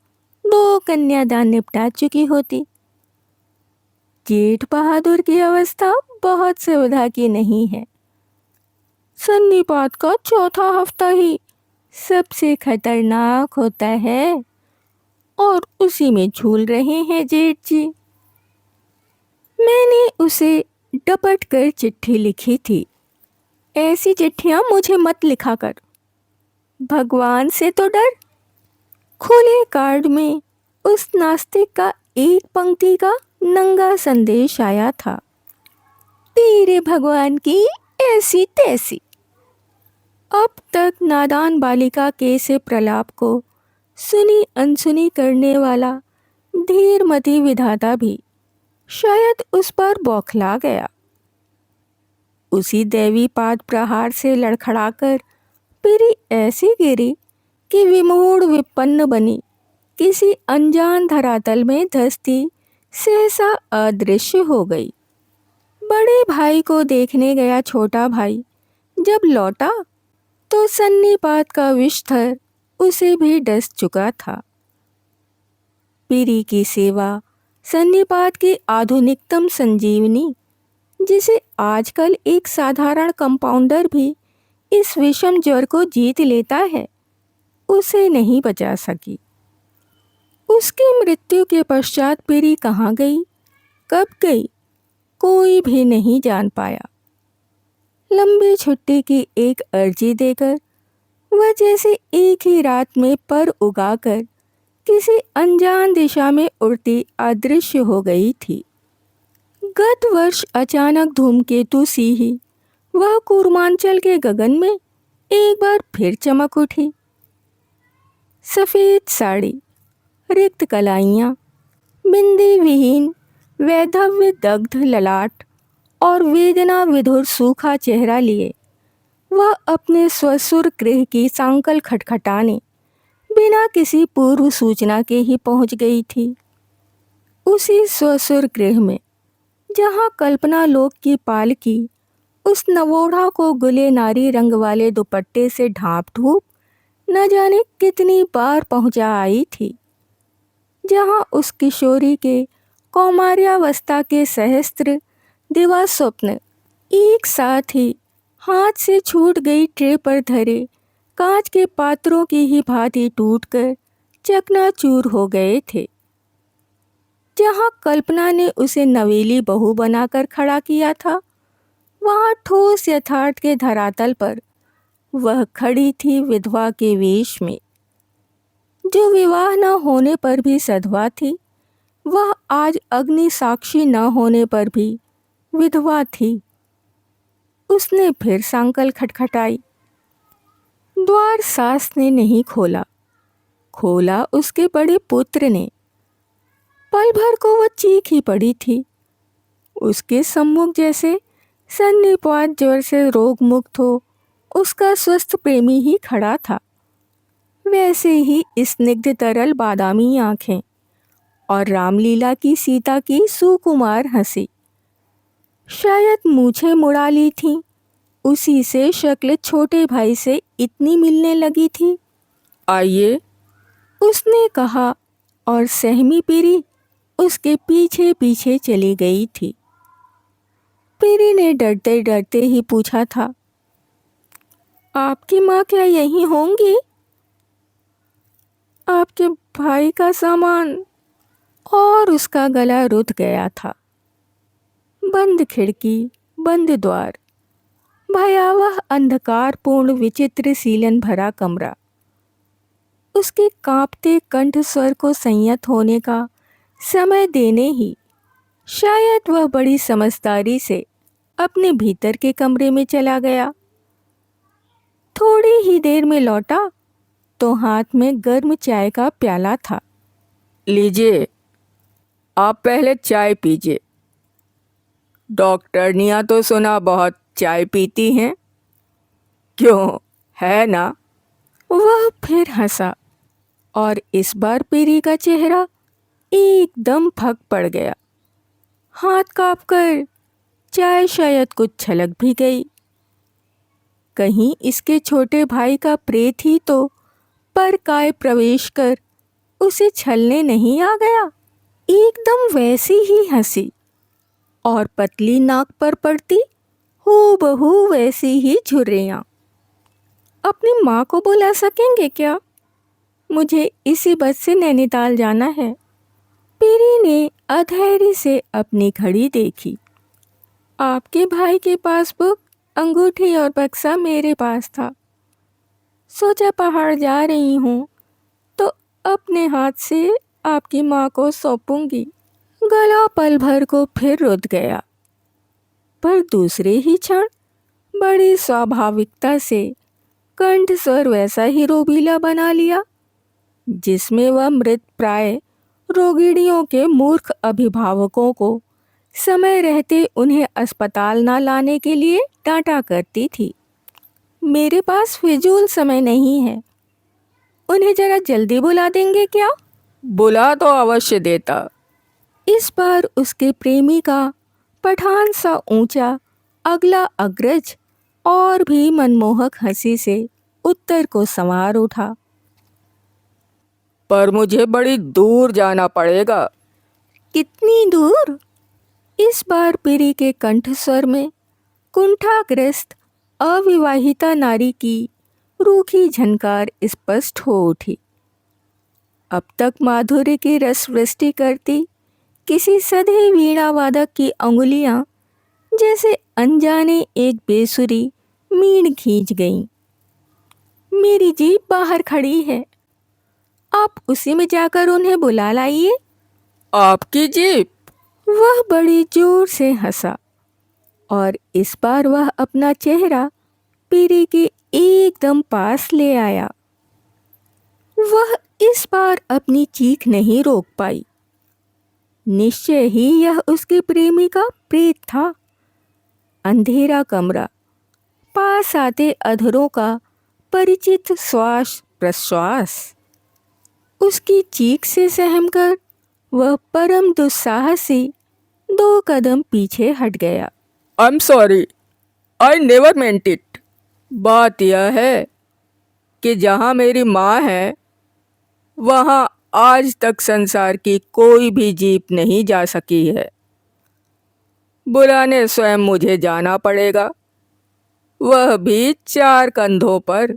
S1: 2 कन्यादान निपटा चुकी होती। जेठ बहादुर की अवस्था बहुत सुविधा की नहीं है। सन्निपात का चौथा हफ्ता ही सबसे खतरनाक होता है और उसी में झूल रहे हैं जेठ जी। मैंने उसे डपट कर चिट्ठी लिखी थी। ऐसी चिट्ठियां मुझे मत लिखा कर, भगवान से तो डर। खुले कार्ड में उस नास्तिक का एक पंक्ति का नंगा संदेश आया था। तेरे भगवान की ऐसी तैसी। अब तक नादान बालिका के से प्रलाप को सुनी अनसुनी करने वाला धीरमती विधाता भी शायद उस पर बौखला गया। उसी दैवी पाद प्रहार से लड़खड़ाकर पीरी ऐसी गिरी कि विमूढ़ विपन्न बनी किसी अनजान धरातल में धंसती सहसा अदृश्य हो गई। बड़े भाई को देखने गया छोटा भाई जब लौटा तो सन्निपात का विषधर उसे भी डस चुका था। पीरी की सेवा सन्निपात की आधुनिकतम संजीवनी, जिसे आजकल एक साधारण कंपाउंडर भी इस विषम ज्वर को जीत लेता है, उसे नहीं बचा सकी। उसकी मृत्यु के पश्चात पीरी कहाँ गई, कब गई, कोई भी नहीं जान पाया। लंबी छुट्टी की एक अर्जी देकर वह जैसे एक ही रात में पर उगाकर किसी अनजान दिशा में उड़ती अदृश्य हो गई थी। गत वर्ष अचानक धूमकेतु सी ही वह कूर्मांचल के गगन में एक बार फिर चमक उठी। सफ़ेद साड़ी, रिक्त कलाइयाँ, बिंदी विहीन वैधव्य दग्ध ललाट और वेदना विधुर सूखा चेहरा लिए वह अपने स्वसुर गृह की सांकल खटखटाने बिना किसी पूर्व सूचना के ही पहुंच गई थी। उसी स्वसुर गृह में जहां कल्पना लोक की पालकी उस नवोढ़ा को गुले नारी रंग वाले दुपट्टे से ढांप ढूंप न जाने कितनी बार पहुंचा आई थी, जहां उस किशोरी के कौमार्यावस्था के सहस्त्र दिवा स्वप्न एक साथ ही हाथ से छूट गई ट्रे पर धरे कांच के पात्रों की ही भांति टूटकर चकनाचूर हो गए थे। जहां कल्पना ने उसे नवेली बहू बनाकर खड़ा किया था, वहां ठोस यथार्थ के धरातल पर वह खड़ी थी विधवा के वेश में। जो विवाह न होने पर भी सधवा थी, वह आज अग्नि साक्षी न होने पर भी विधवा थी। उसने फिर सांकल खटखटाई। द्वार सास ने नहीं खोला, खोला उसके बड़े पुत्र ने। पल भर को वह चीख ही पड़ी थी। उसके सम्मुख जैसे सन्निपात ज्वर से रोग मुक्त हो उसका स्वस्थ प्रेमी ही खड़ा था। वैसे ही स्निग्ध तरल बादामी आंखें और रामलीला की सीता की सुकुमार हंसी। शायद मूछें मुड़ा ली थीं, उसी से शक्ल छोटे भाई से इतनी मिलने लगी थी।
S2: आइए,
S1: उसने कहा और सहमी पीरी उसके पीछे पीछे चली गई थी। पीरी ने डरते डरते ही पूछा था, आपकी माँ क्या यहीं होंगी? आपके भाई का सामान। और उसका गला रुध गया था। बंद खिड़की, बंद द्वार, भयावह अंधकारपूर्ण विचित्र सीलन भरा कमरा। उसके कांपते कंठ स्वर को संयत होने का समय देने ही शायद वह बड़ी समझदारी से अपने भीतर के कमरे में चला गया। थोड़ी ही देर में लौटा तो हाथ में गर्म चाय का प्याला था।
S2: लीजिए, आप पहले चाय पीजिए। डॉक्टरनियाँ तो सुना बहुत चाय पीती हैं। क्यों, है ना?
S1: वह फिर हंसा और इस बार पीरी का चेहरा एकदम फक पड़ गया। हाथ कांपकर चाय शायद कुछ छलक भी गई। कहीं इसके छोटे भाई का प्रेत ही तो परकाय प्रवेश कर उसे छलने नहीं आ गया। एकदम वैसी ही हंसी और पतली नाक पर पड़ती हूबहू वैसी ही झुर्रियाँ। अपनी माँ को बुला सकेंगे क्या? मुझे इसी बस से नैनीताल जाना है। पीरी ने अधैर्य से अपनी घड़ी देखी। आपके भाई के पासबुक, अंगूठी और बक्सा मेरे पास था। सोचा पहाड़ जा रही हूँ तो अपने हाथ से आपकी माँ को सौंपूंगी। गला पल भर को फिर रुध गया, पर दूसरे ही क्षण बड़ी स्वाभाविकता से कंठ स्वर वैसा ही रोबीला बना लिया जिसमें वह मृत प्राय रोगिणियों के मूर्ख अभिभावकों को समय रहते उन्हें अस्पताल ना लाने के लिए डांटा करती थी। मेरे पास फिजूल समय नहीं है, उन्हें जरा जल्दी बुला देंगे क्या?
S2: बुला तो अवश्य देता।
S1: इस बार उसके प्रेमी का पठान सा ऊंचा अगला अग्रज और भी मनमोहक हंसी से उत्तर को संवार उठा।
S2: पर मुझे बड़ी दूर जाना पड़ेगा।
S1: कितनी दूर? इस बार पीरी के कंठ स्वर में कुंठाग्रस्त अविवाहिता नारी की रूखी झनकार स्पष्ट हो उठी। अब तक माधुर्य की रस वृष्टि करती किसी सधे वीणा वादक की अंगुलियां जैसे अनजाने एक बेसुरी मीण खींच गई। मेरी जीप बाहर खड़ी है, आप उसी में जाकर उन्हें बुला लाइए।
S2: आपकी जीप?
S1: वह बड़ी जोर से हंसा और इस बार वह अपना चेहरा पीरी के एकदम पास ले आया। वह इस बार अपनी चीख नहीं रोक पाई। निश्चय ही यह उसके प्रेमी का प्रेत था। अंधेरा कमरा, पास आते अधरों का परिचित श्वास प्रश्वास। उसकी चीख से सहमकर वह परम दुस्साहसी 2 कदम पीछे हट गया।
S2: I am sorry, I never meant it. बात यह है कि जहाँ मेरी माँ है वहाँ आज तक संसार की कोई भी जीप नहीं जा सकी है। बुलाने स्वयं मुझे जाना पड़ेगा, वह भी 4 कंधों पर।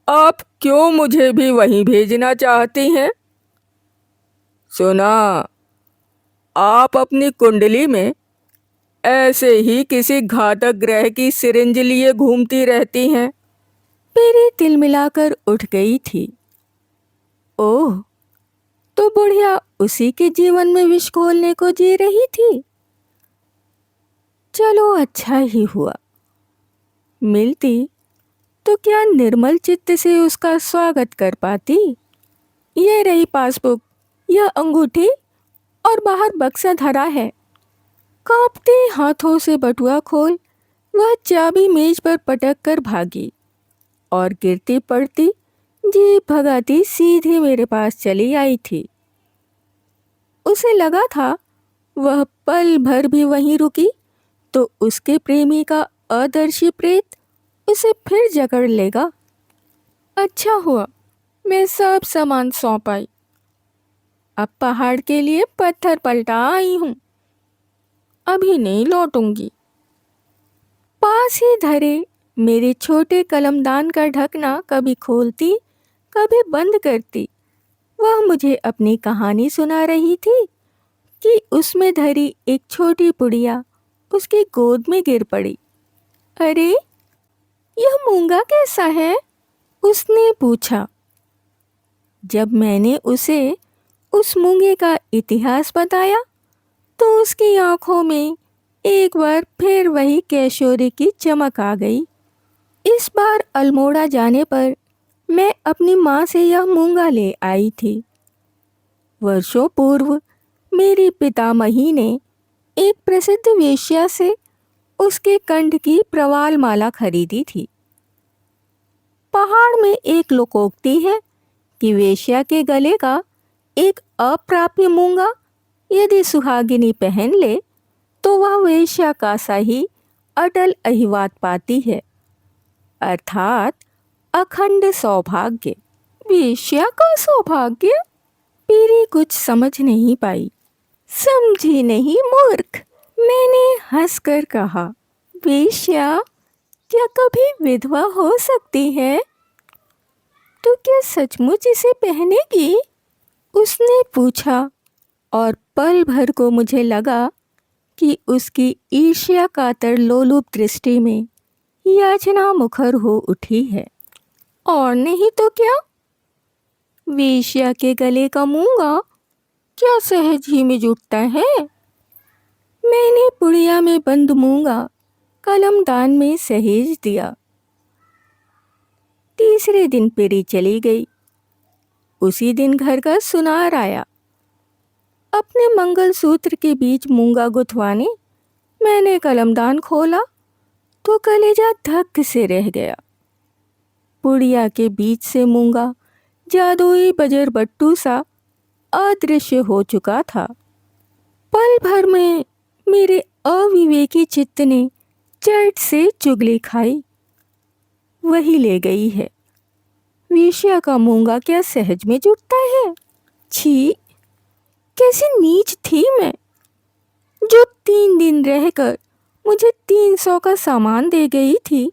S2: आप क्यों मुझे भी वहीं भेजना चाहती हैं? सुना, आप अपनी कुंडली में ऐसे ही किसी घातक ग्रह की सिरिंज लिए घूमती रहती हैं।
S1: पीरी तिलमिलाकर उठ गई थी। ओह, तो बुढ़िया उसी के जीवन में विष घोलने को जी रही थी। चलो अच्छा ही हुआ। मिलती तो क्या निर्मल चित्त से उसका स्वागत कर पाती। ये रही पासबुक, यह अंगूठी और बाहर बक्सा धरा है। कांपते हाथों से बटुआ खोल वह चाबी मेज पर पटक कर भागी और गिरती पड़ती जीप भगाती सीधे मेरे पास चली आई थी। उसे लगा था वह पल भर भी वहीं रुकी तो उसके प्रेमी का अदर्शी प्रेत उसे फिर जकड़ लेगा। अच्छा हुआ मैं सब सामान सौंप आई। अब पहाड़ के लिए पत्थर पलटा आई हूँ, अभी नहीं लौटूंगी। पास ही धरे मेरे छोटे कलमदान का ढकना कभी खोलती कभी बंद करती वह मुझे अपनी कहानी सुना रही थी कि उसमें धरी एक छोटी पुड़िया उसकी गोद में गिर पड़ी। अरे, यह मूंगा कैसा है? उसने पूछा। जब मैंने उसे उस मूंगे का इतिहास बताया तो उसकी आंखों में एक बार फिर वही कैशोरी की चमक आ गई। इस बार अल्मोड़ा जाने पर मैं अपनी माँ से यह मूंगा ले आई थी। वर्षों पूर्व मेरी पितामही ने एक प्रसिद्ध वेश्या से उसके कंठ की प्रवाल माला खरीदी थी। पहाड़ में एक लोकोक्ति है कि वेश्या के गले का एक अप्राप्य मूंगा यदि सुहागिनी पहन ले तो वह वेश्या का सा ही अटल अहिवात पाती है, अर्थात अखंड सौभाग्य। वेश्या का सौभाग्य? पीरी कुछ समझ नहीं पाई। समझी नहीं मूर्ख, मैंने हंसकर कहा। वेश्या क्या कभी विधवा हो सकती है? तो क्या सचमुच इसे पहनेगी? उसने पूछा और पल भर को मुझे लगा कि उसकी ईर्ष्या कातर लोलुप दृष्टि में याचना मुखर हो उठी है। और नहीं तो क्या, वेश्या के गले का मूंगा क्या सहज ही में जुटता है? मैंने पुड़िया में बंद मूंगा कलमदान में सहेज दिया। तीसरे दिन पीरी चली गई। उसी दिन घर का सुनार आया। अपने मंगलसूत्र के बीच मूंगा गुथवाने मैंने कलमदान खोला तो कलेजा धक से रह गया। पुड़िया के बीच से मूंगा जादुई बजर बट्टू सा अदृश्य हो चुका था। पल भर में मेरे अविवेकी चित्त ने चट से चुगली खाई। वही ले गई है। वेश्या का मूंगा क्या सहज में जुटता है? छी, कैसी नीच थी मैं, जो 3 दिन रहकर मुझे 300 का सामान दे गई थी।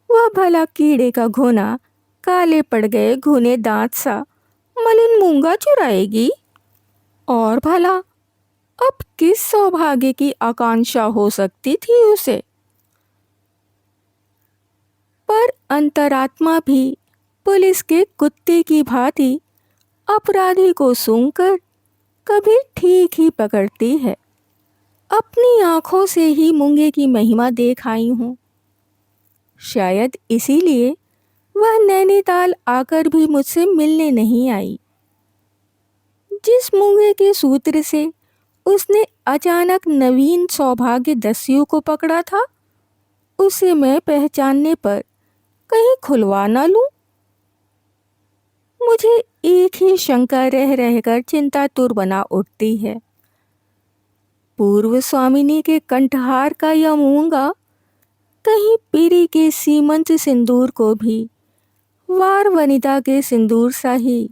S1: वह भला कीड़े का घोना काले पड़ गए घुने दांत सा मलिन मूंगा चुराएगी? और भला अब किस सौभाग्य की आकांक्षा हो सकती थी उसे? पर अंतरात्मा भी पुलिस के कुत्ते की भांति अपराधी को सूंघकर कभी ठीक ही पकड़ती है। अपनी आंखों से ही मूंगे की महिमा देख आई हूँ। शायद इसीलिए वह नैनीताल आकर भी मुझसे मिलने नहीं आई। जिस मूंगे के सूत्र से उसने अचानक नवीन सौभाग्य दस्यु को पकड़ा था, उसे मैं पहचानने पर कहीं खुलवा ना लूं? मुझे एक ही शंका रह रहकर चिंतातुर बना उठती है। पूर्व स्वामिनी के कंठहार का यह मूंगा कहीं पीरी के सीमंत सिंदूर को भी वार वनिता के सिंदूर सा ही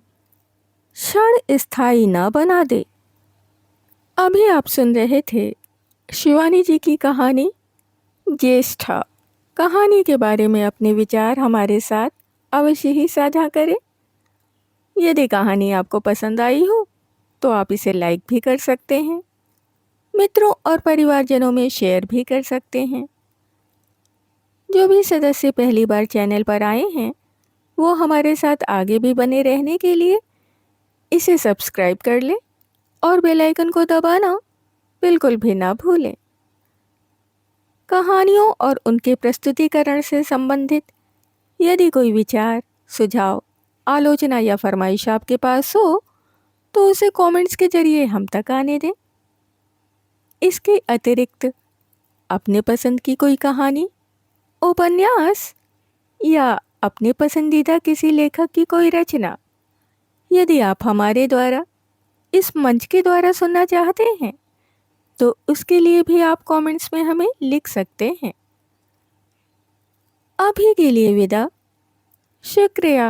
S1: क्षण स्थायी न बना दे। अभी आप सुन रहे थे शिवानी जी की कहानी ज्येष्ठा। कहानी के बारे में अपने विचार हमारे साथ अवश्य ही साझा करें। यदि कहानी आपको पसंद आई हो तो आप इसे लाइक भी कर सकते हैं, मित्रों और परिवारजनों में शेयर भी कर सकते हैं। जो भी सदस्य पहली बार चैनल पर आए हैं वो हमारे साथ आगे भी बने रहने के लिए इसे सब्सक्राइब कर लें और बेल आइकन को दबाना बिल्कुल भी ना भूलें। कहानियों और उनके प्रस्तुतिकरण से संबंधित यदि कोई विचार, सुझाव, आलोचना या फरमाइश आपके पास हो तो उसे कमेंट्स के जरिए हम तक आने दें। इसके अतिरिक्त अपने पसंद की कोई कहानी, उपन्यास या अपने पसंदीदा किसी लेखक की कोई रचना यदि आप हमारे द्वारा इस मंच के द्वारा सुनना चाहते हैं तो उसके लिए भी आप कमेंट्स में हमें लिख सकते हैं। अभी के लिए विदा। शुक्रिया।